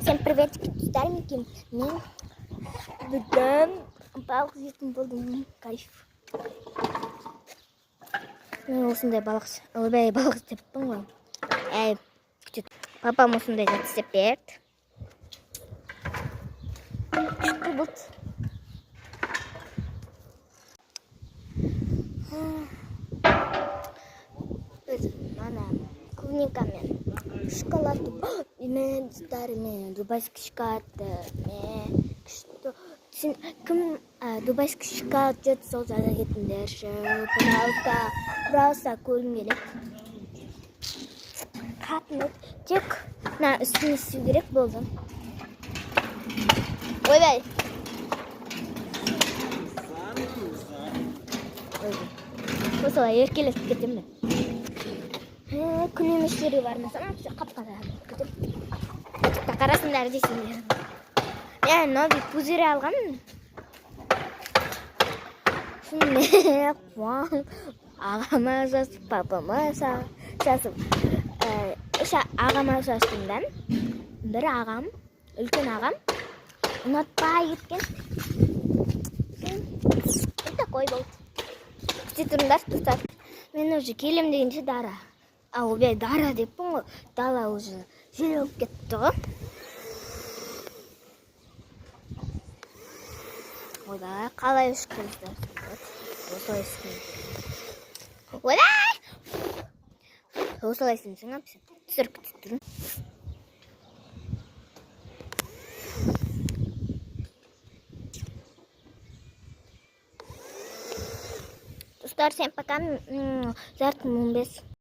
Всем приветики, стареньким. Мен бүгін балық жейтін болдым. Кайф. Мен осындай балық істеппін ғой. Папам осындай зат істеп берді. Күшті бұлт. Мана клубникамен шоколад мен старыми дубайский шоколад мен күшті. Кім дубайский шоколад жеді сол жада кетіңдерші. Пожалуйста, көрім керек. Қатынып тек үстіне су керек болды. Ойбай. Осылай еркелесіп кетем бе? Күн емештері бармасам, қап-қара кетем. Қарасындар дейсіңдер. Мен новый пузырь алған. Шынымен қуан. Ағама жасып, папама жасып. Ағама жастымдан. Бір ағам, үлкен ағам. Ұнатпай кеткен. Такой болды. Күте тұрыңдар, тұтар. Мен уже келем дегенше дара. Обе дара деппін ғой. Дала уже жел болып кетті ғой. Ойбай, қалай үшкілді. Осылай істеймін. Ойбай! Осылай істеймін, апсен. Түсіріп кетті. Достар, всем пока. Завтра 15.